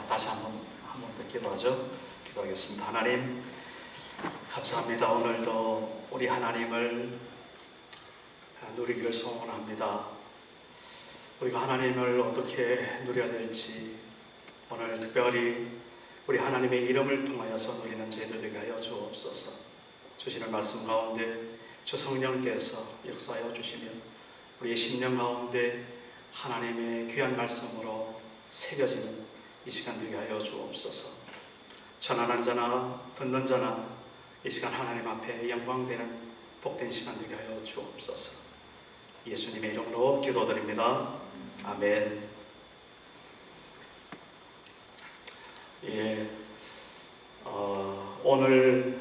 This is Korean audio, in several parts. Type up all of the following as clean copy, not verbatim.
다시 한 번 더 기도하죠. 기도하겠습니다. 하나님, 감사합니다. 오늘도 우리 하나님을 누리기를 소원합니다. 우리가 하나님을 어떻게 누려야 될지 오늘 특별히 우리 하나님의 이름을 통하여서 누리는 저희들 되게 하여 주옵소서. 주시는 말씀 가운데 주 성령께서 역사하여 주시며 우리의 심령 가운데 하나님의 귀한 말씀으로 새겨지는 이 시간 되게 하여 주옵소서. 전하는 자나 듣는 자나 이 시간 하나님 앞에 영광되는 복된 시간 되게 하여 주옵소서. 예수님의 이름으로 기도드립니다. 아멘. 오늘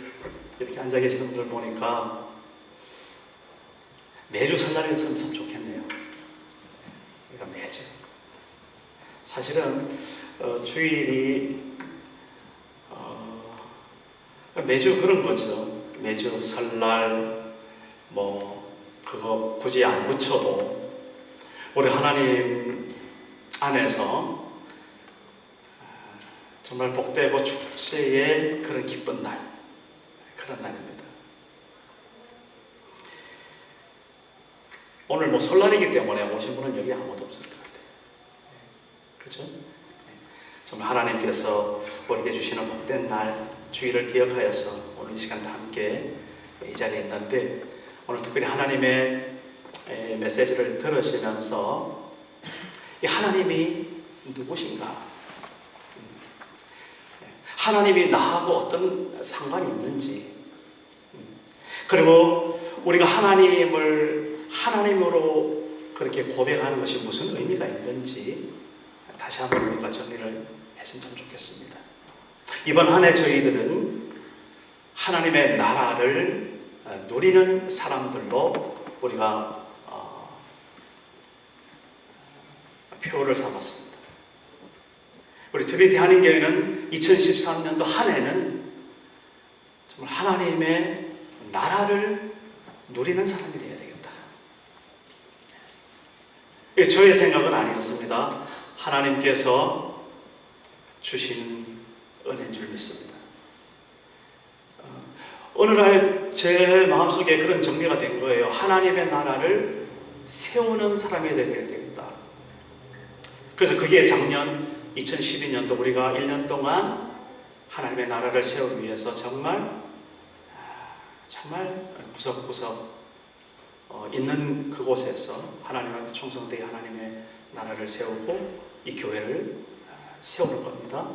이렇게 앉아 계시는 분들 보니까 매주 설날에 했으면 참 좋겠네요. 그러니까 매주. 사실은 주일이 매주 그런 거죠. 매주 설날 그거 굳이 안 붙여도 우리 하나님 안에서 정말 복되고 축제의 그런 기쁜 날, 그런 날입니다. 오늘 설날이기 때문에 오신 분은 여기 아무도 없을 것 같아요. 그렇죠? 정말 하나님께서 우리에게 주시는 복된 날, 주일을 기억하여서 오늘 이 시간 다 함께 이 자리에 있는데, 오늘 특별히 하나님의 메시지를 들으시면서 이 하나님이 누구신가? 하나님이 나하고 어떤 상관이 있는지, 그리고 우리가 하나님을 하나님으로 그렇게 고백하는 것이 무슨 의미가 있는지 다시 한번 우리가 정리를 했으면 참 좋겠습니다. 이번 한 해 저희들은 하나님의 나라를 누리는 사람들로 우리가 표를 삼았습니다. 우리 트리니티 한인교회는 2013년도 한 해는 정말 하나님의 나라를 누리는 사람이 되어야 되겠다. 이게 저의 생각은 아니었습니다. 하나님께서 주신 은혜인 줄 믿습니다. 어느 날 제 마음속에 그런 정리가 된 거예요. 하나님의 나라를 세우는 사람이 되어야 되겠다. 그래서 그게 작년 2012년도 우리가 1년 동안 하나님의 나라를 세우기 위해서 정말 구석구석 있는 그곳에서 하나님한테 충성되게 하나님의 나라를 세우고 이 교회를 세우는 겁니다.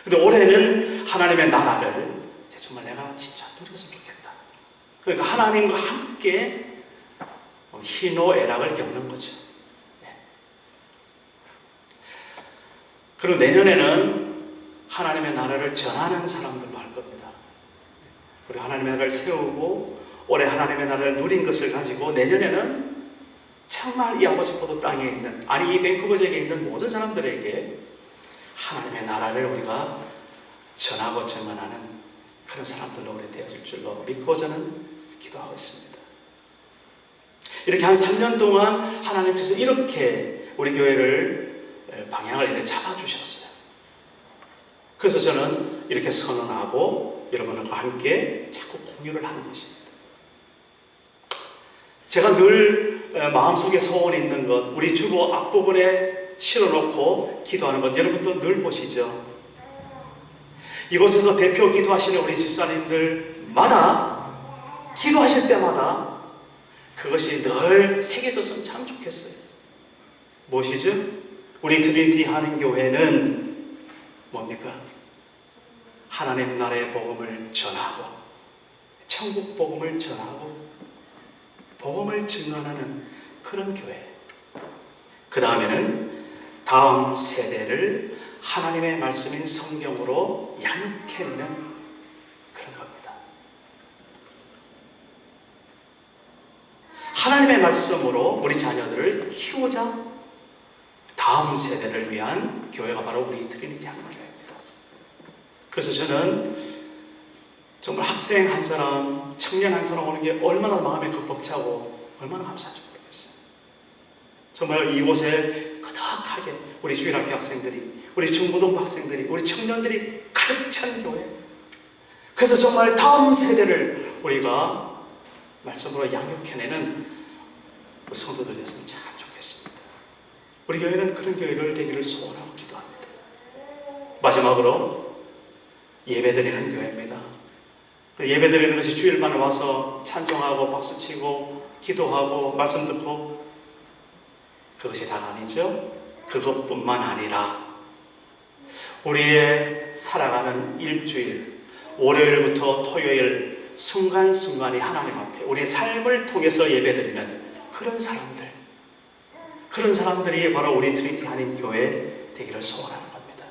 근데 올해는 하나님의 나라를 정말 내가 진짜 누렸으면 좋겠다. 그러니까 하나님과 함께 희노애락을 겪는 거죠. 그리고 내년에는 하나님의 나라를 전하는 사람들로 할 겁니다. 우리 하나님의 나라를 세우고 올해 하나님의 나라를 누린 것을 가지고 내년에는 정말 이 아버지 포도 땅에 있는, 아니 이 밴쿠버 지역에 있는 모든 사람들에게 하나님의 나라를 우리가 전하고 증언하는 그런 사람들로 우리 되어질 줄로 믿고 저는 기도하고 있습니다. 이렇게 한 3년 동안 하나님께서 이렇게 우리 교회를 방향을 이렇게 잡아주셨어요. 그래서 저는 이렇게 선언하고 여러분들과 함께 자꾸 공유를 하는 것입니다. 제가 늘 마음속에 소원이 있는 것, 우리 주보 앞부분에 실어놓고 기도하는 것, 여러분도 늘 보시죠. 이곳에서 대표 기도하시는 우리 집사님들마다 기도하실 때마다 그것이 늘 새겨졌으면 참 좋겠어요. 무엇이죠? 우리 트리니티 한인교회는 뭡니까? 하나님 나라의 복음을 전하고 천국 복음을 전하고 복음을 증언하는 그런 교회. 그 다음에는 다음 세대를 하나님의 말씀인 성경으로 양육해내는 그런 겁니다. 하나님의 말씀으로 우리 자녀들을 키우자 다음 세대를 위한 교회가 바로 우리 트리니티 한인교회입니다. 그래서 저는 정말 학생 한 사람, 청년 한 사람 오는 게 얼마나 마음에 벅차고 얼마나 감사한지 모르겠어요. 정말 이곳에 그다 넉넉하게 우리 주일학교 학생들이, 우리 중고등부 학생들이, 우리 청년들이 가득 찬 교회. 그래서 정말 다음 세대를 우리가 말씀으로 양육해내는 우리 성도들 됐으면 참 좋겠습니다. 우리 교회는 그런 교회를 되기를 소원하고 기도합니다. 마지막으로 예배드리는 교회입니다. 예배드리는 것이 주일만에 와서 찬송하고 박수치고 기도하고 말씀 듣고 그것이 다가 아니죠. 그것뿐만 아니라 우리의 살아가는 일주일, 월요일부터 토요일 순간순간이 하나님 앞에 우리의 삶을 통해서 예배드리는 그런 사람들이 바로 우리 트리니티 한인교회 되기를 소원하는 겁니다.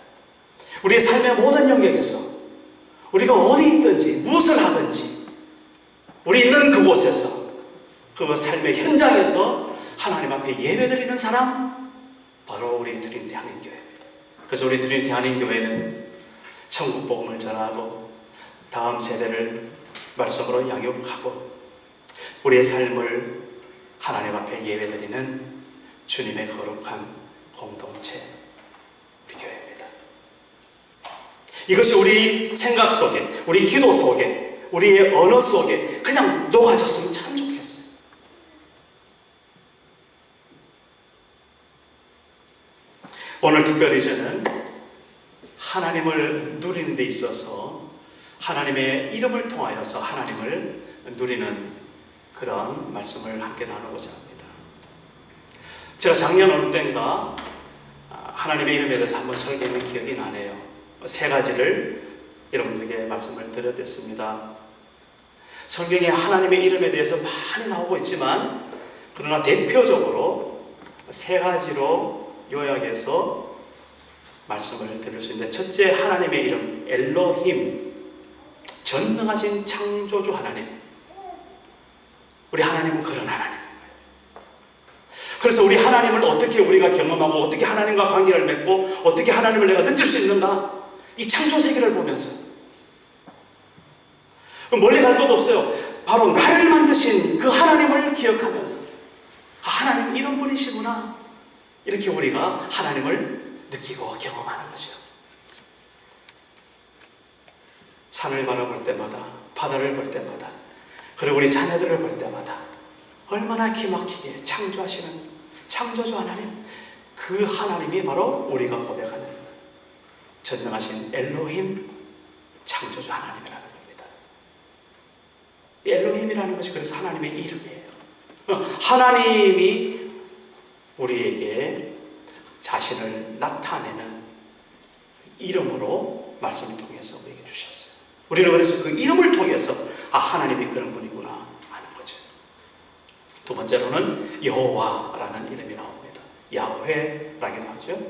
우리의 삶의 모든 영역에서 우리가 어디 있든지 무엇을 하든지 우리 있는 그곳에서 그 삶의 현장에서 하나님 앞에 예배드리는 사람, 바로 우리 트리니티 한인교회입니다. 그래서 우리 트리니티 한인교회는 천국 복음을 전하고 다음 세대를 말씀으로 양육하고 우리의 삶을 하나님 앞에 예배드리는 주님의 거룩한 공동체, 우리 교회입니다. 이것이 우리 생각 속에, 우리 기도 속에, 우리의 언어 속에 그냥 녹아졌으면 참 좋겠어요. 오늘 특별히 저는 하나님을 누리는 데 있어서 하나님의 이름을 통하여서 하나님을 누리는 그런 말씀을 함께 나누고자 합니다. 제가 작년 어느 때인가 하나님의 이름에 대해서 한번 설교한 기억이 나네요. 세 가지를 여러분들에게 말씀을 드렸습니다. 성경에 하나님의 이름에 대해서 많이 나오고 있지만 그러나 대표적으로 세 가지로 요약해서 말씀을 드릴 수 있는데, 첫째, 하나님의 이름 엘로힘, 전능하신 창조주 하나님. 우리 하나님은 그런 하나님인 거예요. 그래서 우리 하나님을 어떻게 우리가 경험하고 어떻게 하나님과 관계를 맺고 어떻게 하나님을 내가 느낄 수 있는가? 이 창조세계를 보면서 멀리 갈 것도 없어요. 바로 나를 만드신 그 하나님을 기억하면서 하나님 이런 분이시구나, 이렇게 우리가 하나님을 느끼고 경험하는 거죠. 산을 바라볼 때마다, 바다를 볼 때마다, 그리고 우리 자녀들을 볼 때마다 얼마나 기막히게 창조하시는 창조주 하나님, 그 하나님이 바로 우리가 고백하는 전능하신 엘로힘 창조주 하나님이라는 겁니다. 이 엘로힘이라는 것이 그래서 하나님의 이름이에요. 하나님이 우리에게 자신을 나타내는 이름으로 말씀을 통해서 우리에게 주셨어요. 우리는 그래서 그 이름을 통해서 하나님이 그런 분이구나 하는 거죠. 두 번째로는 여호와라는 이름이 나옵니다. 야훼라기도 하죠.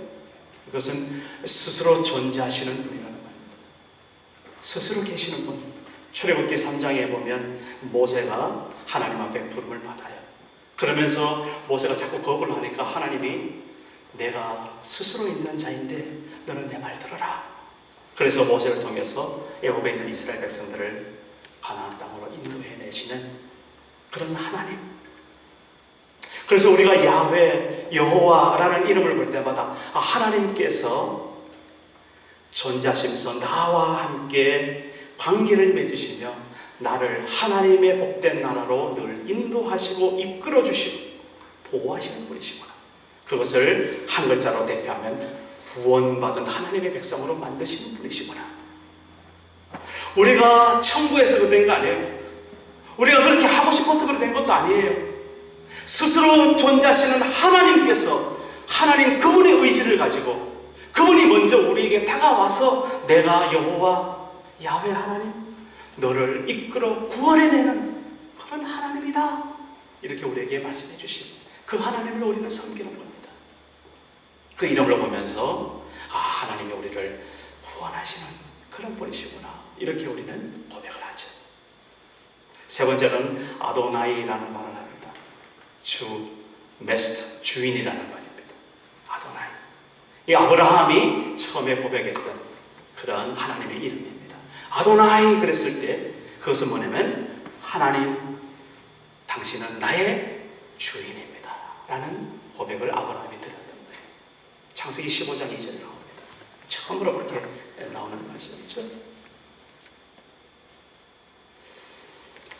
이것은 스스로 존재하시는 분이라는 말입니다. 스스로 계시는 분. 출애굽기 3장에 보면 모세가 하나님 앞에 부름을 받아요. 그러면서 모세가 자꾸 거부를 하니까 하나님이 내가 스스로 있는 자인데 너는 내 말 들어라. 그래서 모세를 통해서 애굽에 있는 이스라엘 백성들을 가나안 땅으로 인도해내시는 그런 하나님. 그래서 우리가 야훼, 여호와라는 이름을 볼 때마다 하나님께서 존재하시면서 나와 함께 관계를 맺으시며 나를 하나님의 복된 나라로 늘 인도하시고 이끌어주시고 보호하시는 분이시구나. 그것을 한 글자로 대표하면 구원받은 하나님의 백성으로 만드시는 분이시구나. 우리가 천국에서 그런 거 아니에요. 우리가 그렇게 하고 싶어서 그런 것도 아니에요. 스스로 존재하시는 하나님께서, 하나님 그분의 의지를 가지고 그분이 먼저 우리에게 다가와서 내가 여호와 야훼 하나님, 너를 이끌어 구원해내는 그런 하나님이다, 이렇게 우리에게 말씀해 주신 그 하나님을 우리는 섬기는 겁니다. 그 이름을 보면서 하나님이 우리를 구원하시는 그런 분이시구나, 이렇게 우리는 고백을 하죠. 세 번째는 아도나이라는 말을 합니다. 주, 메스터, 주인이라는 말입니다. 아도나이. 이 아브라함이 처음에 고백했던 그런 하나님의 이름입니다. 아도나이 그랬을 때 그것은 뭐냐면 하나님, 당신은 나의 주인입니다 라는 고백을 아브라함이 드렸던 거예요. 창세기 15장 2절에 나옵니다. 처음으로 그렇게 나오는 말씀이죠.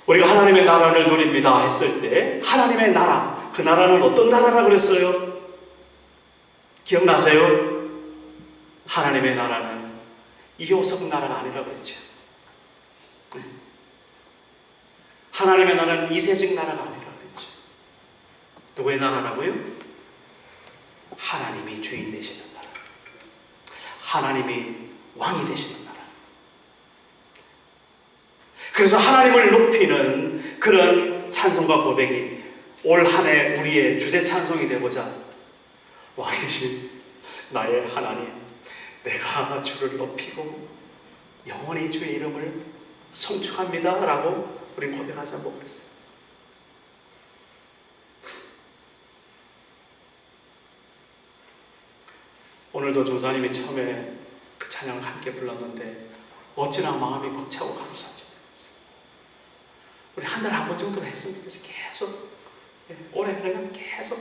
우리가 하나님의 나라를 누립니다 했을 때 하나님의 나라, 그 나라는 어떤 나라라고 그랬어요? 기억나세요? 하나님의 나라는 이호석 나라가 아니라고 그랬죠. 하나님의 나라는 이세직 나라가 아니라고 그랬죠. 누구의 나라라고요? 하나님이 주인 되시는 나라, 하나님이 왕이 되시는 나라. 그래서 하나님을 높이는 그런 찬송과 고백이 올 한 해 우리의 주제 찬송이 되고자, 왕이신 나의 하나님, 내가 주를 높이고 영원히 주의 이름을 송축합니다 라고 우리 고백하자고 그랬어요. 오늘도 조사님이 처음에 그 찬양을 함께 불렀는데 어찌나 마음이 벅차고 가득찼죠. 우리 한 달에 한 번 정도는 했으면 좋겠어요. 계속 올해 그냥 계속.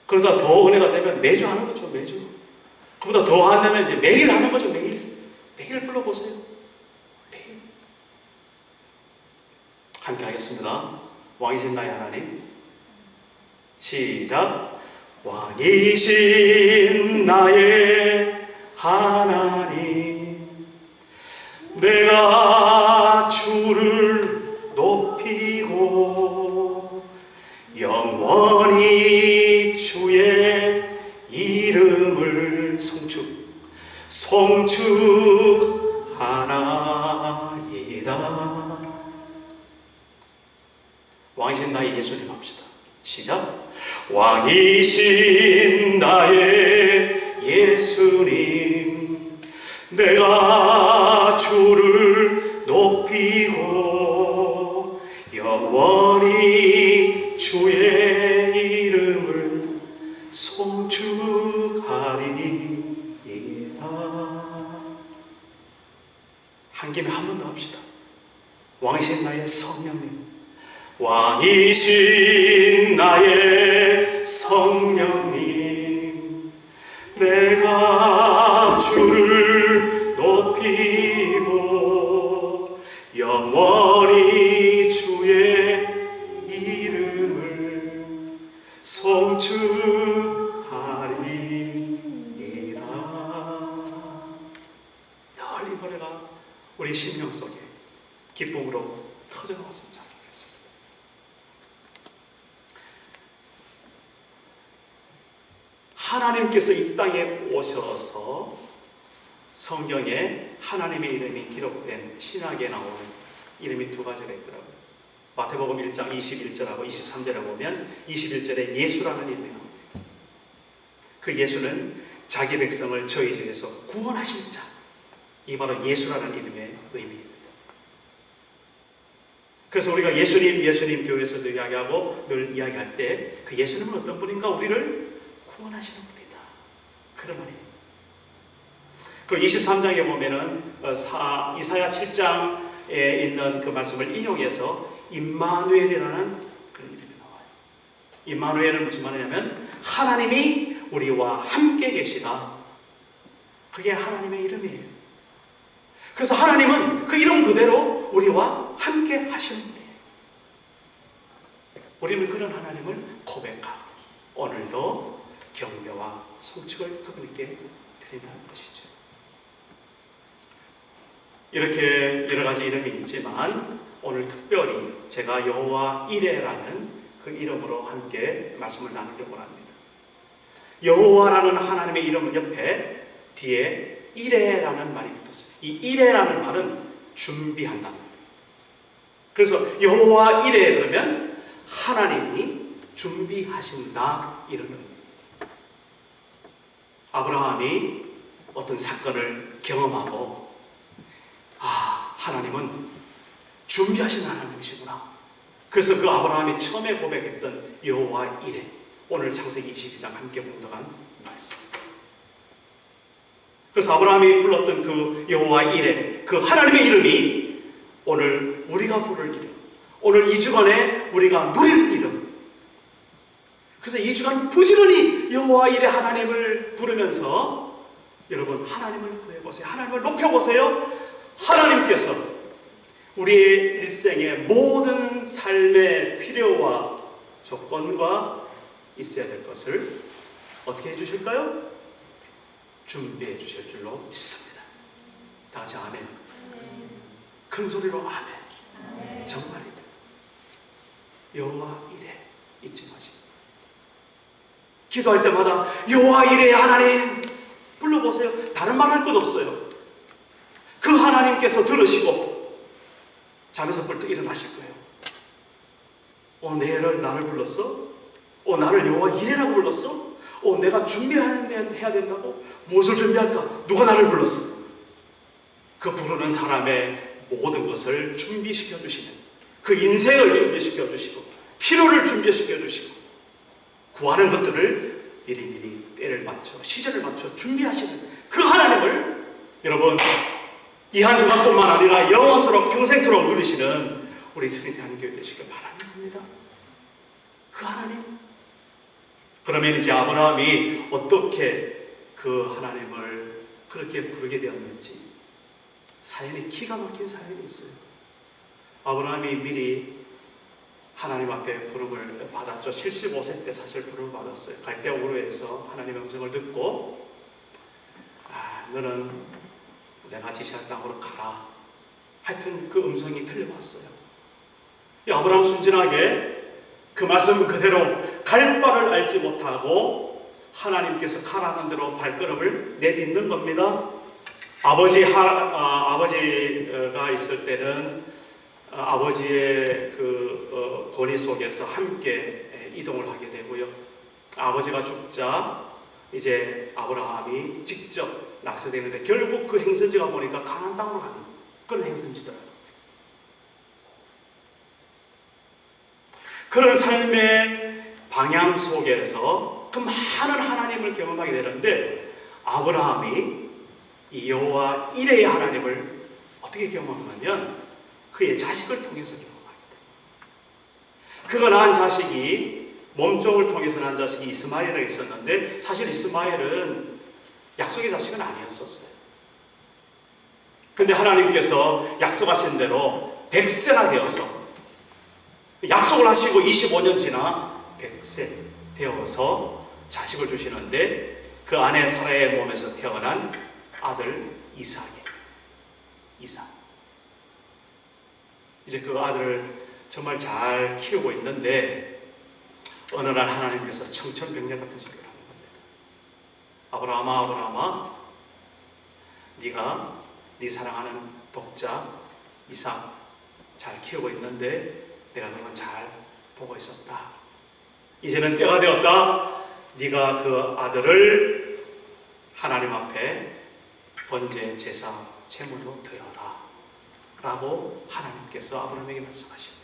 그러다 더 은혜가 되면 매주 하는 거죠. 매주. 그보다 더 한다면 이제 매일 하는 거죠. 매일 불러보세요. 매일. 함께 하겠습니다. 왕이신 나의 하나님. 시작. 왕이신 나의 하나님, 내가 주를 높이고 영원히 주의 이름을 송축하나이다. 왕이신 나의 예수님 합시다. 시작. 왕이신 나의 예수님, 내가 주를 높이고 영원히 주의 이름을 송축하리이다. 한 김에 한 번 더 합시다. 왕이신 나의 성령님, 왕이신 나의 성령님, 내가 주를 높이고 영원히 주의 이름을 송축하리이다. 늘 이 노래가 우리 심령 속에 기쁨으로 터져나왔습니다. 하나님께서 이 땅에 오셔서 성경에 하나님의 이름이 기록된 신약에 나오는 이름이 두 가지가 있더라고요. 마태복음 1장 21절하고 23절에 보면 21절에 예수라는 이름이 나옵니다. 그 예수는 자기 백성을 저희 중에서 구원하신 자, 이 바로 예수라는 이름의 의미입니다. 그래서 우리가 예수님 교회에서도 이야기하고 늘 이야기할 때 그 예수님은 어떤 분인가? 우리를 구원하시는 분이다. 그런 말이에요. 그 23장에 보면은 이사야 7장에 있는 그 말씀을 인용해서 임마누엘이라는 그런 이름이 나와요. 임마누엘은 무슨 말이냐면 하나님이 우리와 함께 계시다. 그게 하나님의 이름이에요. 그래서 하나님은 그 이름 그대로 우리와 함께 하시는 분이에요. 우리는 그런 하나님을 고백하고 오늘도 경배와 송축을 그분께 드린다는 것이죠. 이렇게 여러 가지 이름이 있지만 오늘 특별히 제가 여호와 이레라는 그 이름으로 함께 말씀을 나누려고 합니다. 여호와라는 하나님의 이름 옆에 뒤에 이레라는 말이 붙었어요. 이 이레라는 말은 준비한다는 말입니다. 그래서 여호와 이레 그러면 하나님이 준비하신다 이런 의미입니다. 아브라함이 어떤 사건을 경험하고 하나님은 준비하신 하나님이시구나. 그래서 그 아브라함이 처음에 고백했던 여호와 이레, 오늘 창세기 22장 함께 봉독한 말씀. 그래서 아브라함이 불렀던 그 여호와 이레, 그 하나님의 이름이 오늘 우리가 부를 이름, 오늘 이 주간에 우리가 누릴 이름. 그래서 이 주간 부지런히 여호와 이레 하나님을 부르면서 여러분 하나님을 구해보세요. 하나님을 높여보세요. 하나님께서 우리의 일생의 모든 삶의 필요와 조건과 있어야 될 것을 어떻게 해주실까요? 준비해 주실 줄로 믿습니다. 다 같이 아멘. 큰 소리로 아멘. 정말입니다. 여호와 이레 잊지 마시고 기도할 때마다 여호와 이레 하나님 불러보세요. 다른 말 할 것 없어요. 그 하나님께서 들으시고 잠에서 벌떡 일어나실 거예요. 나를 불렀어? 나를 여호와 이레라고 불렀어? 내가 준비해야 된다고? 무엇을 준비할까? 누가 나를 불렀어? 그 부르는 사람의 모든 것을 준비시켜 주시는, 그 인생을 준비시켜 주시고 필요를 준비시켜 주시고 구하는 것들을 미리미리 때를 맞춰 시절을 맞춰 준비하시는 그 하나님을 여러분 이 한 주간뿐만 아니라 영원토록 평생토록 누리시는 우리 트리니티 한인교회 되시길 바랍니다. 그 하나님. 그러면 이제 아브라함이 어떻게 그 하나님을 그렇게 부르게 되었는지 사연이 기가 막힌 사연이 있어요. 아브라함이 미리 하나님 앞에 부름을 받았죠. 75세 때 사실 부름을 받았어요. 갈대우르에서 하나님의 음성을 듣고 너는 내가 지시할 땅으로 가라. 하여튼 그 음성이 들려왔어요. 아브라함 순진하게 그 말씀 그대로 갈 바를 알지 못하고 하나님께서 가라는 대로 발걸음을 내딛는 겁니다. 아버지가 있을 때는 아버지의 그 권위 속에서 함께 이동을 하게 되고요. 아버지가 죽자 이제 아브라함이 직접 낙서되는데 결국 그 행선지가 보니까 가나안 땅으로 가는 그런 행선지더라고요. 그런 삶의 방향 속에서 그 많은 하나님을 경험하게 되는데 아브라함이 이 여호와 이레의 하나님을 어떻게 경험하냐면 그의 자식을 통해서 경험합니다. 그가 낳은 자식이 몸종을 통해서 낳은 자식이 이스마엘이 있었는데 사실 이스마엘은 약속의 자식은 아니었었어요. 근데 하나님께서 약속하신 대로 100세나 되어서 약속을 하시고 25년 지나 100세 되어서 자식을 주시는데 그 아내 사라의 몸에서 태어난 아들 이삭이에요. 이삭. 이제 그 아들을 정말 잘 키우고 있는데 어느 날 하나님께서 청천벽력 같은 소리를 하는 겁니다. 아브라함아, 아브라함아, 네가 네 사랑하는 독자 이삭 잘 키우고 있는데 내가 그건 잘 보고 있었다. 이제는 때가 되었다. 네가 그 아들을 하나님 앞에 번제 제사 제물로 드려라 라고 하나님께서 아브라함에게 말씀하십니다.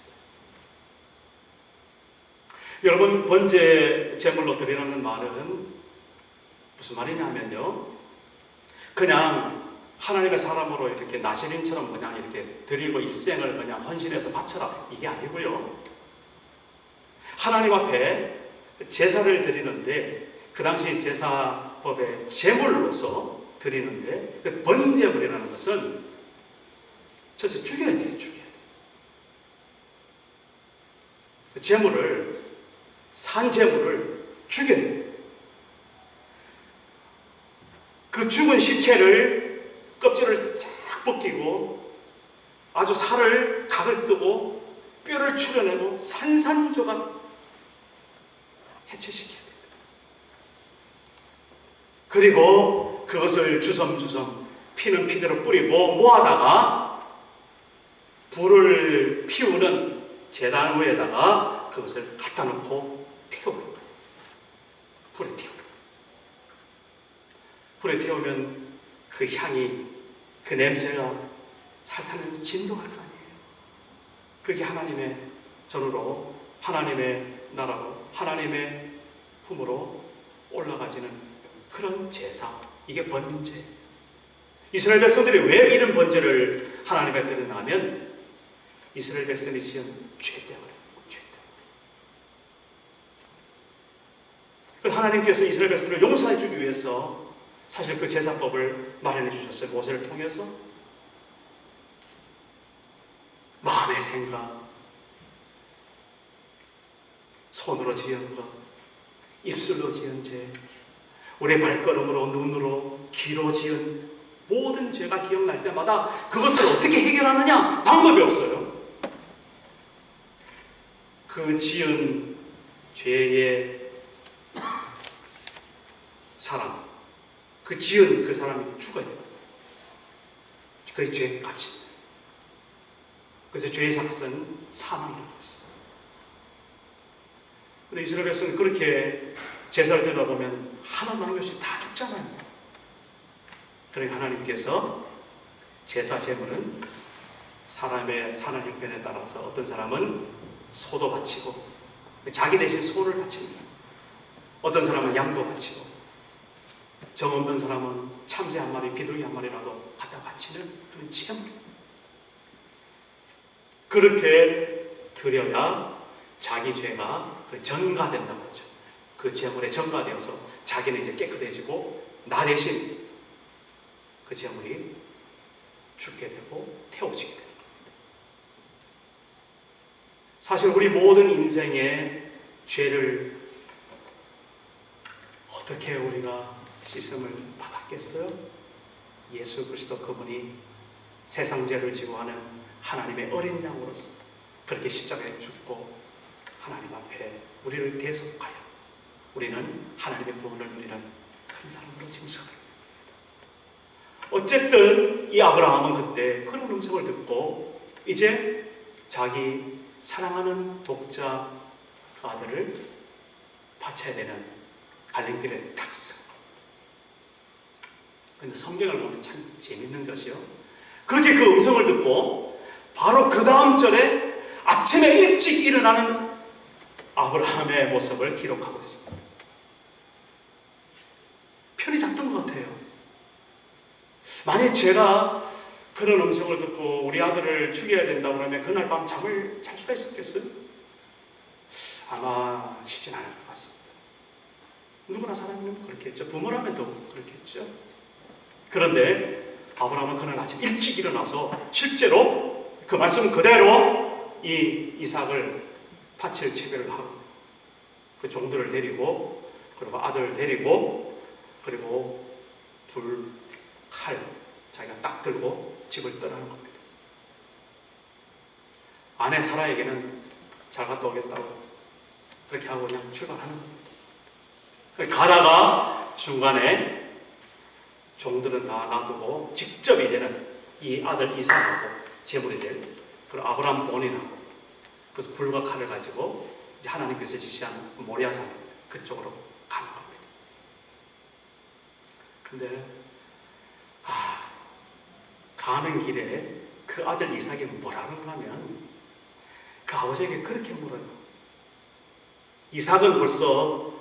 여러분, 번제 제물로 드리라는 말은 무슨 말이냐면요, 그냥 하나님의 사람으로 이렇게 나시린처럼 그냥 이렇게 드리고 일생을 그냥 헌신해서 바쳐라 이게 아니고요. 하나님 앞에 제사를 드리는데 그 당시 제사법의 제물로서 드리는데 그 번제물이라는 것은 첫째 죽여야 돼요. 죽여야 돼요. 그 제물을 산 제물을 죽여야 돼요. 그 죽은 시체를 껍질을 쫙 벗기고 아주 살을 각을 뜨고 뼈를 추려내고 산산조각 해체시켜야 됩니다. 그리고 그것을 주섬주섬 피는 피대로 뿌리고 모아다가 불을 피우는 제단 위에다가 그것을 갖다 놓고 태우는 거예요. 불에 태우는 거예요. 불에 태우면 그 향이, 그 냄새가 살타는 진동할 거 아니에요. 그게 하나님의 전으로, 하나님의 나라로, 하나님의 품으로 올라가지는 그런 제사, 이게 번제. 이스라엘 백성들이 왜 이런 번제를 하나님 앞에 드렸냐면 이스라엘 백성이 지은 죄 때문에. 죄 때문에. 하나님께서 이스라엘 백성을 용서해 주기 위해서 사실 그 제사법을 마련해 주셨어요. 모세를 통해서. 마음의 생각, 손으로 지은 것, 입술로 지은 죄, 우리의 발걸음으로, 눈으로, 귀로 지은 모든 죄가 기억날 때마다 그것을 어떻게 해결하느냐? 방법이 없어요. 그 지은 죄의 사람, 그 지은 그 사람이 죽어야 돼요. 그게 죄의 값이. 그래서 죄의 삭은 사망이라고 했어요. 근데 이스라엘 백성은 그렇게 제사를 드리다 보면 하나 남겨없이 다 죽잖아요. 그러니까 하나님께서 제사 제물은 사람의 사는 형편에 따라서 어떤 사람은 소도 바치고 자기 대신 소를 바칩니다. 어떤 사람은 양도 바치고 정 없는 사람은 참새 한 마리, 비둘기 한 마리라도 갖다 바치는 그런 제물. 그렇게 드려야 자기 죄가 전가된다고 하죠. 그 제물에 전가되어서 자기는 이제 깨끗해지고 나 대신 그 제물이 죽게 되고 태워지게 됩니다. 사실 우리 모든 인생의 죄를 어떻게 우리가 씻음을 받았겠어요? 예수 그리스도 그분이 세상 죄를 지고 하는 하나님의 어린 양으로서 그렇게 십자가에 죽고 하나님 앞에 우리를 대속하여 우리는 하나님의 구원을 누리는 큰 사람으로 짐승합니다. 어쨌든 이 아브라함은 그때 그런 음성을 듣고 이제 자기 사랑하는 독자 그 아들을 바쳐야 되는 갈림길에 탁 서. 그런데 성경을 보면 참 재밌는 것이요. 그렇게 그 음성을 듣고 바로 그 다음 절에 아침에 일찍 일어나는 아브라함의 모습을 기록하고 있습니다. 편히 잤던 것 같아요. 만약 제가 그런 음성을 듣고 우리 아들을 죽여야 된다고 하면 그날 밤 잠을 잘 수가 있었겠어요? 아마 쉽진 않을 것 같습니다. 누구나 사람이면 그렇겠죠. 부모라면 더 그렇겠죠. 그런데 아브라함은 그날 아침 일찍 일어나서 실제로 그 말씀 그대로 이 이삭을 바칠 채비를 하고 그 종들을 데리고 그리고 아들을 데리고 그리고 불, 칼 자기가 딱 들고 집을 떠나는 겁니다. 아내 사라에게는 잘 갔다 오겠다고 그렇게 하고 그냥 출발하는 겁니다. 가다가 중간에 종들은 다 놔두고 직접 이제는 이 아들 이삭하고 제물이 될 그리고 아브라함 본인하고 그래서 불과 칼을 가지고 이제 하나님께서 지시한 모리아산 그쪽으로 가는 겁니다. 근데 가는 길에 그 아들 이삭이 뭐라고 하면 그 아버지에게 그렇게 물어요. 이삭은 벌써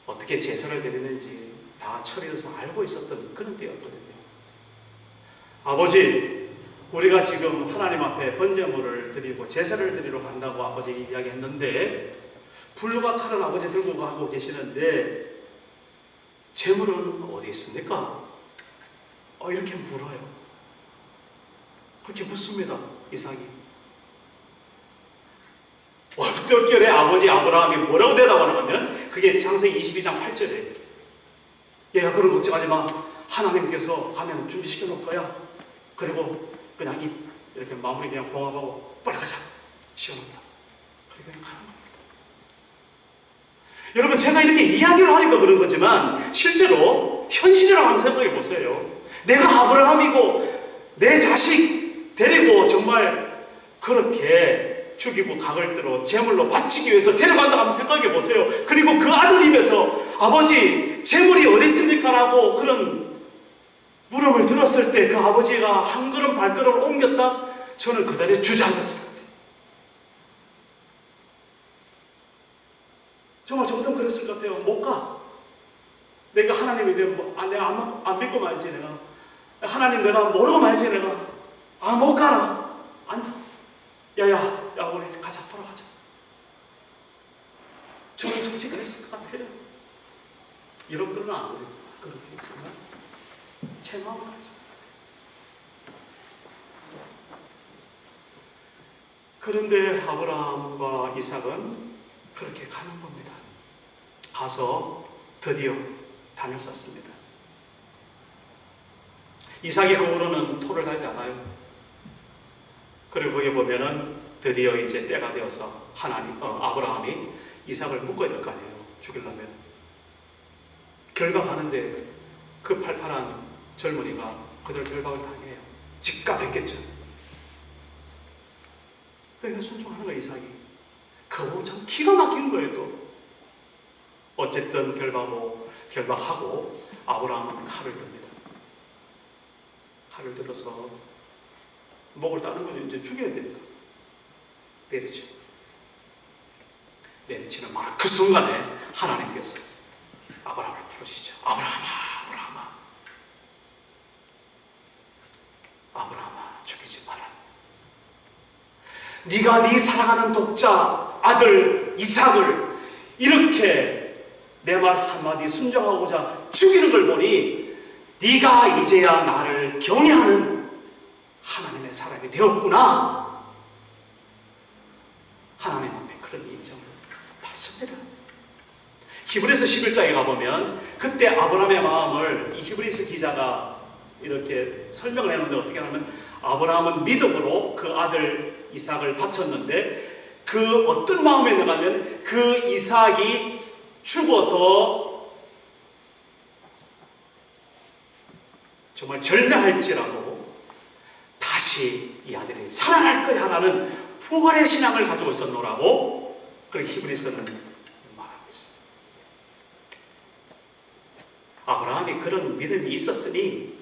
어떻게 제사를 드리는지 다 처리해서 알고 있었던 그런 때였거든요. 아버지, 우리가 지금 하나님 앞에 번제물을 드리고 제사를 드리러 간다고 아버지 이야기했는데 불과 칼을 아버지 들고 가고 계시는데 제물은 어디 있습니까? 이렇게 물어요. 그렇게 묻습니다. 이삭이. 얼떨결에 아버지 아브라함이 뭐라고 대답하나 하면 그게 창세기 22장 8절이에요. 얘가 그런 걱정하지 마. 하나님께서 가면 준비시켜 놓을 거야. 그리고 그냥 입 이렇게 마무리 그냥 봉합하고 빨리 가자. 시원합니다. 그렇게 그냥 가는 겁니다. 여러분 제가 이렇게 이야기를 하니까 그런 거지만 실제로 현실이라고 한번 생각해 보세요. 내가 아브라함이고 내 자식 데리고 정말 그렇게 죽이고 각을 들어 제물로 바치기 위해서 데려간다고 한번 생각해 보세요. 그리고 그 아들 입에서 아버지 제물이 어디 있습니까? 라고 그런 물음을 들었을 때 그 아버지가 한 걸음 발걸음을 옮겼다? 저는 그 자리에 주저앉았을 것 같아요. 정말 저 같으면 그랬을 것 같아요. 못 가. 내가 하나님이 되면 내가 안 믿고 말지 내가. 하나님 내가 모르고 말지 내가. 못 가라. 앉아. 야 우리 가자. 돌아가자. 저는 솔직히 그랬을 것 같아요. 여러분들은 안 그래요. 그렇게 정말 제 마음을 가지고. 그런데 아브라함과 이삭은 그렇게 가는 겁니다. 가서 드디어 단을 쌓습니다. 이삭이 그 후로는 토를 하지 않아요. 그리고 거기 보면은 드디어 이제 때가 되어서 아브라함이 이삭을 묶어야 될 거 아니에요. 죽이려면. 결박하는데 그 팔팔한 젊은이가 그들 결박을 당해요. 직감했겠죠. 그러니까 순종하는 거예요, 이삭이. 그거 참 기가 막힌 거예요, 또. 어쨌든 결박하고 아브라함은 칼을 듭니다. 칼을 들어서 목을 따는 거죠. 이제 죽여야 되니까. 내리죠. 내리치는 바로 그 순간에 하나님께서 아브라함을 부르시죠. 아브라함아, 아브라함아. 아브라함아, 죽이지 마라. 네가 네 사랑하는 독자 아들 이삭을 이렇게 내 말 한마디 순종하고자 죽이는 걸 보니 네가 이제야 나를 경외하는 하나님의 사람이 되었구나. 하나님 앞에 그런 인정을 받습니다. 히브리서 11장에 가보면 그때 아브라함의 마음을 이 히브리서 기자가 이렇게 설명을 해놓는데 어떻게 하냐면 아브라함은 믿음으로 그 아들 이삭을 바쳤는데 그 어떤 마음이었는가 하면 그 이삭이 죽어서 정말 절명할지라도 다시 이 아들이 살아날 거야 라는 부활의 신앙을 가지고 있었노라고 그 히브리서는 말하고 있어요. 아브라함이 그런 믿음이 있었으니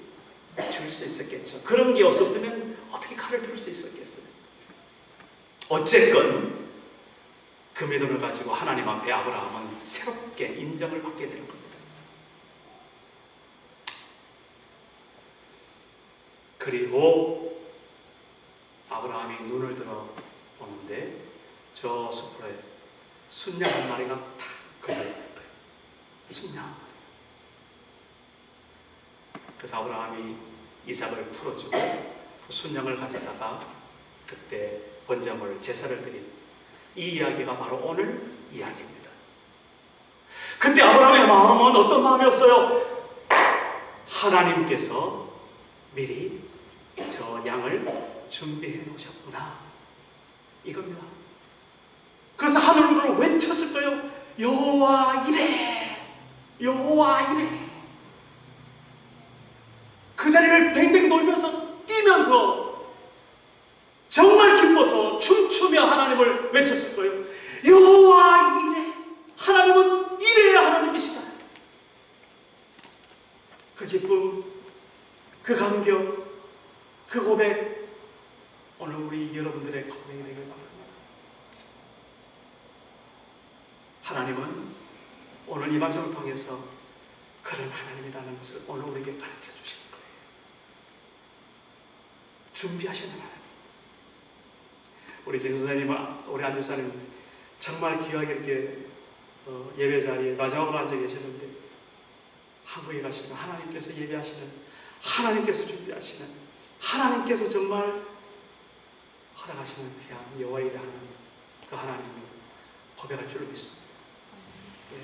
죽일 수 있었겠죠. 그런 게 없었으면 어떻게 칼을 들을 수 있었겠어요. 어쨌건 그 믿음을 가지고 하나님 앞에 아브라함은 새롭게 인정을 받게 되는 겁니다. 그리고 아브라함이 눈을 들어 보는데 저 숲에 순양 한 마리가 탁 걸려있는 거예요. 순양. 그래서 아브라함이 이삭을 풀어주고 그 순양을 가져다가 그때 번제물 제사를 드린 이 이야기가 바로 오늘 이야기입니다. 그때 아브라함의 마음은 어떤 마음이었어요? 하나님께서 미리 저 양을 준비해 놓으셨구나. 이겁니다. 그래서 하늘을 외쳤을 거예요. 여호와 이래, 여호와 이래. 그 자리를 뱅뱅 돌면서 뛰면서 정말 기뻐서 춤추며 하나님을 외쳤을 거예요. 여호와 이래. 하나님은 이래야 하나님이시다. 그 기쁨, 그 감격, 그 고백 오늘 우리 여러분들의 고백이 되길 바랍니다. 하나님은 오늘 이 말씀을 통해서 그런 하나님이라는 것을 오늘 우리에게 가르쳐 주실 거예요. 준비하시는 하나님. 우리 진 선생님은, 우리 안 집사님 정말 귀하게 이렇게 예배 자리에 마지막으로 앉아 계셨는데 한국에 가시면 하나님께서 예배하시는, 하나님께서 준비하시는, 하나님께서 정말 허락하시는 귀한 여호와 이레 하나님, 그 하나님을 고백할 줄로 믿습니다. 예.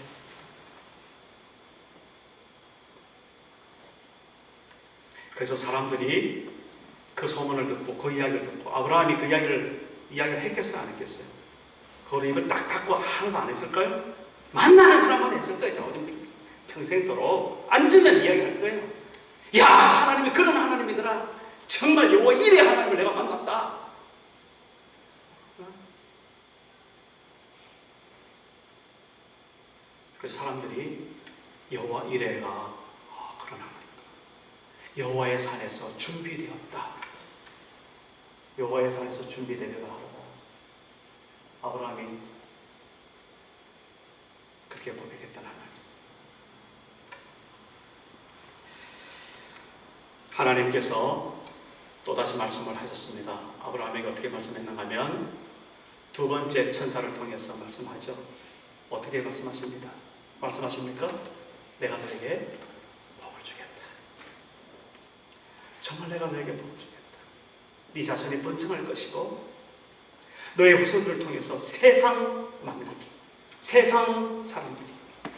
그래서 사람들이 그 소문을 듣고 그 이야기를 듣고 아브라함이 그 이야기를 했겠어요? 안 했겠어요? 그걸 입을 딱 닫고 하나도 안 했을까요? 만나는 사람만 했을 거예요. 평생도록 앉으면 이야기할 거예요. 야, 하나님이 그런 하나님이더라. 정말 여호와 이레 하나님을 내가 만났다. 그래서 사람들이 여호와 이레가 그런 하나님이다. 여호와의 산에서 준비되었다. 여호와의 산에서 준비되려고 하고 아브라함이 그렇게 고백했던 하나님. 하나님께서 또다시 말씀을 하셨습니다. 아브라함에게 어떻게 말씀했는가 하면 두 번째 천사를 통해서 말씀하죠. 어떻게 말씀하십니까? 내가 너에게 복을 주겠다. 정말 내가 너에게 복을 주겠다. 네 자손이 번성할 것이고 너의 후손들을 통해서 세상 만국이, 세상 사람들이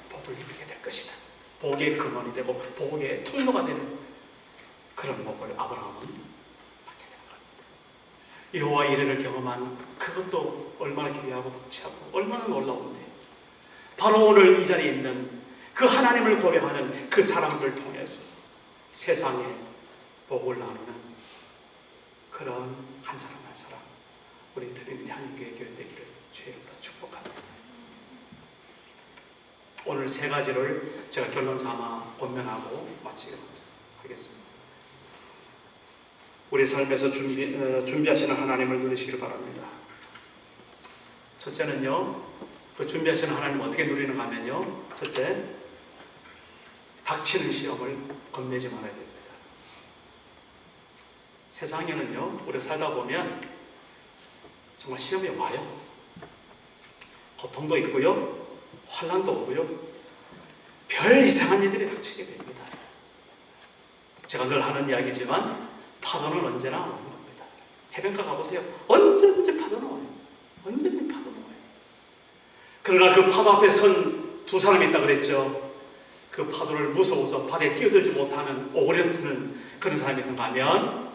복을 누리게 될 것이다. 복의 근원이 되고 복의 통로가 되는 그런 복을 아브라함은 받게 되는 겁니다. 여호와 이레를 경험한 그것도 얼마나 귀하고 박치하고 얼마나 놀라운데, 바로 오늘 이 자리에 있는 그 하나님을 고려하는 그 사람들을 통해서 세상에 복을 나누는 그런 한 사람 한 사람, 우리 트리니티 한인교회 교회 되기를 주의 이름으로 축복합니다. 오늘 세 가지를 제가 결론 삼아 권면하고 마치도록 하겠습니다. 우리 삶에서 준비하시는 하나님을 누리시길 바랍니다. 첫째는요, 그 준비하시는 하나님 어떻게 누리는가 하면요, 첫째, 닥치는 시험을 겁내지 말아야 됩니다. 세상에는요, 우리가 살다 보면 정말 시험이 와요. 고통도 있고요, 환난도 오고요, 별 이상한 일들이 닥치게 됩니다. 제가 늘 하는 이야기지만 파도는 언제나 오는 겁니다. 해변가 가보세요. 언제든지 파도는 와요. 언제든지 파도는 와요. 그러나 그 파도 앞에 선 두 사람이 있다 그랬죠. 그 파도를 무서워서 바다에 뛰어들지 못하는 오그려드는 그런 사람이 있는가 하면,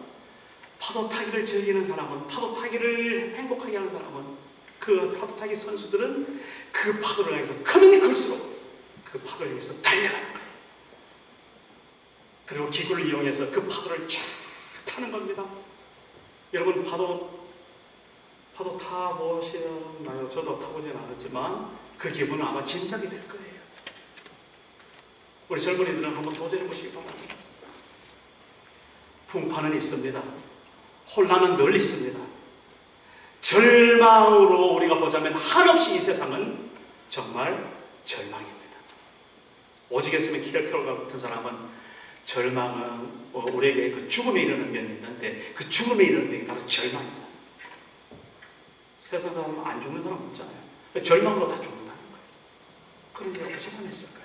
파도 타기를 즐기는 사람은, 파도 타기를 행복하게 하는 사람은, 그 파도 타기 선수들은 그 파도를 향해서 크면 클수록 그 파도를 향해서 달려가는 거예요. 그리고 기구를 이용해서 그 파도를 쫙 타는 겁니다. 여러분, 파도 타보셨나요? 저도 타보지는 않았지만 그 기분은 아마 짐작이 될 거예요. 우리 젊은이들은 한번 도전해보시기 바랍니다. 풍파는 있습니다. 혼란은 늘 있습니다. 절망으로 우리가 보자면 한없이 이 세상은 정말 절망입니다. 오직했으면 키를 같은 사람은, 절망은 우리에게 그 죽음에 이르는 면이 있는데 그 죽음에 이르는 면이 바로 절망입니다. 세상 사람은 안 죽는 사람 없잖아요. 절망으로 다 죽는다는 거예요. 그런데 오직만 했을까요?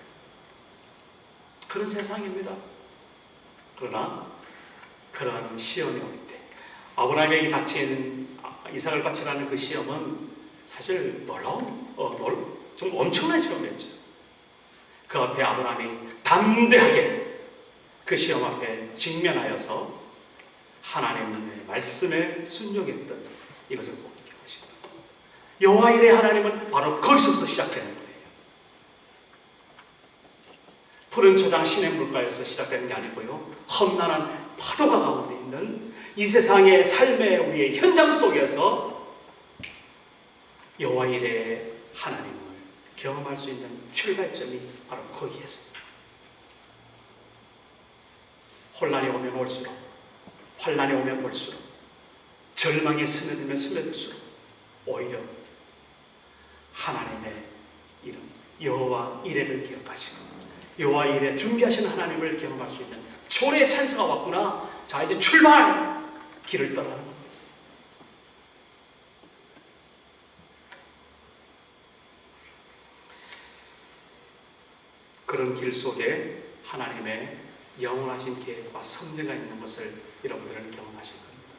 그런 세상입니다. 그러나 그러한 시험이 올 때, 아브라함에게 닥친 이삭을 바치라는 그 시험은 사실 놀라운, 좀 엄청난 시험이었죠. 그 앞에 아브라함이 담대하게 그 시험 앞에 직면하여서 하나님의 말씀에 순종했던 이것을 꼭 기억하시고, 여호와 이레 하나님은 바로 거기서부터 시작되는 거예요. 푸른 초장 시냇 물가에서 시작되는 게 아니고요, 험난한 파도가 가운데 있는 이 세상의 삶의 우리의 현장 속에서 여호와 이레 하나님을 경험할 수 있는 출발점이 바로 거기에서. 혼란이 오면 올수록, 환난이 오면 올수록, 절망이 스며들면 스며들수록 오히려 하나님의 이름 여호와 이레를 기억하시고 여호와 이레 준비하시는 하나님을 경험할 수 있는 초래의 찬스가 왔구나, 자 이제 출발! 길을 떠나는 겁니다. 그런 길 속에 하나님의 영원하신 계획과 섭리가 있는 것을 여러분들은 경험하실 겁니다.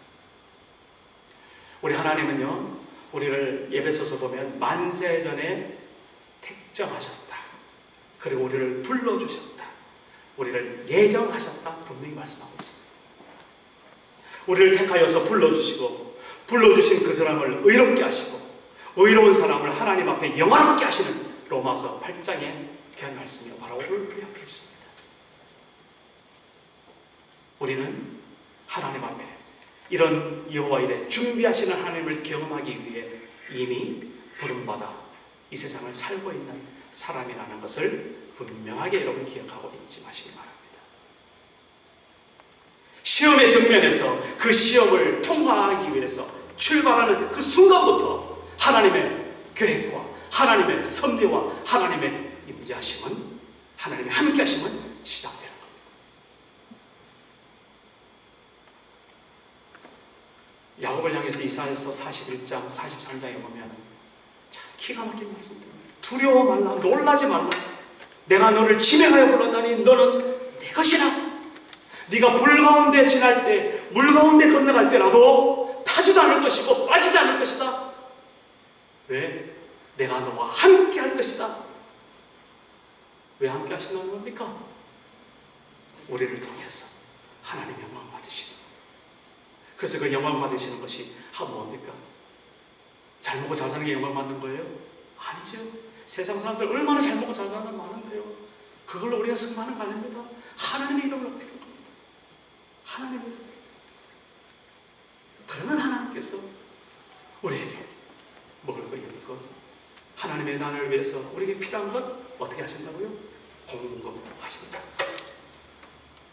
우리 하나님은요, 우리를 예배서서 보면 만세전에 택정하셨다, 그리고 우리를 불러주셨다, 우리를 예정하셨다 분명히 말씀하고 있습니다. 우리를 택하여서 불러주시고, 불러주신 그 사람을 의롭게 하시고, 의로운 사람을 하나님 앞에 영화롭게 하시는 로마서 8장의 귀한 말씀이 바로 오늘 우리 앞에 있습니다. 우리는 하나님 앞에 이런 여호와 이레 준비하시는 하나님을 경험하기 위해 이미 부름받아 이 세상을 살고 있는 사람이라는 것을 분명하게 여러분 기억하고 잊지 마시기 바랍니다. 시험의 정면에서 그 시험을 통과하기 위해서 출발하는 그 순간부터 하나님의 계획과 하나님의 섭리와 하나님의 임재하심은, 하나님의 함께하심은 시작되는 겁니다. 야곱을 향해서 이사야서 41장 43장에 보면 참 기가 막힌 말씀입니다. 두려워 말라, 놀라지 말라, 내가 너를 지명하여 불렀나니 너는 내 것이라. 네가 불 가운데 지날 때, 물 가운데 건너갈 때라도 타지도 않을 것이고 빠지지 않을 것이다. 왜? 내가 너와 함께 할 것이다. 왜 함께 하신다는 겁니까? 우리를 통해서 하나님 영광 받으시는. 그래서 그 영광 받으시는 것이 뭡니까? 잘 먹고 잘 사는 게 영광 받는 거예요? 아니죠. 세상 사람들 얼마나 잘 먹고 잘 사는 건 많은데요. 그걸로 우리가 승만은 거 아닙니다. 하나님의 이름을 높이는 겁니다. 하나님의 이름. 그러면 하나님께서 우리에게 먹을 거, 입을 거, 하나님의 나라를 위해서 우리에게 필요한 것 어떻게 하신다고요? 공급하신다.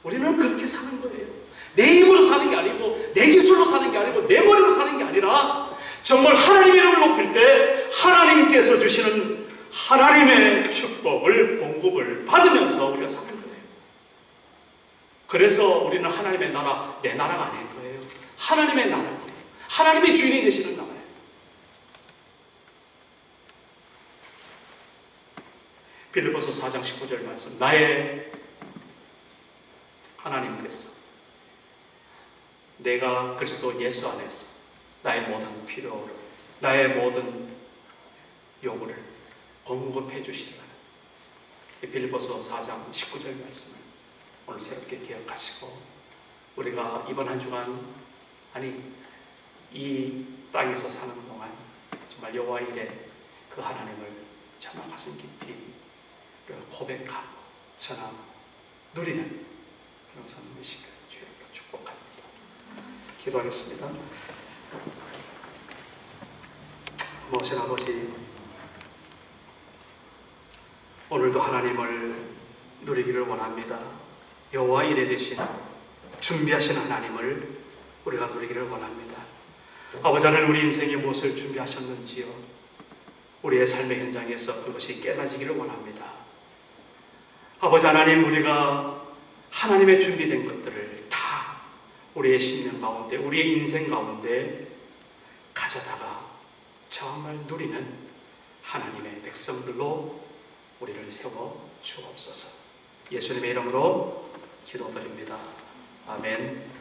우리는 그렇게 사는 거예요. 내 힘으로 사는 게 아니고, 내 기술로 사는 게 아니고, 내 머리로 사는 게 아니라 정말 하나님의 이름을 높일 때 하나님께서 주시는 하나님의 축복을, 공급을 받으면서 우리가 사는 거예요. 그래서 우리는 하나님의 나라, 내 나라가 아닌 거예요. 하나님의 나라고요. 하나님의 주인이 되시는 나라예요. 빌립보서 4장 19절 말씀. 나의 하나님께서 내가 그리스도 예수 안에서 나의 모든 필요를, 나의 모든 요구를 공급해 주시리라. 빌립보서 4장 19절 말씀을 오늘 새롭게 기억하시고, 우리가 이번 한 주간, 아니 이 땅에서 사는 동안 정말 여호와 일에 그 하나님을 정말 가슴 깊이 고백하고 전하고 누리는 그런 삶의 시간 주님으로 축복합니다. 기도하겠습니다. 모신 아버지, 오늘도 하나님을 누리기를 원합니다. 여호와 일에 대신 준비하신 하나님을 우리가 누리기를 원합니다. 아버지 하나님, 우리 인생에 무엇을 준비하셨는지요, 우리의 삶의 현장에서 그것이 깨달아지기를 원합니다. 아버지 하나님, 우리가 하나님의 준비된 것들을 다 우리의 심령 가운데, 우리의 인생 가운데 가져다가 정말 누리는 하나님의 백성들로 우리를 세워 주옵소서. 예수님의 이름으로 기도드립니다. 아멘.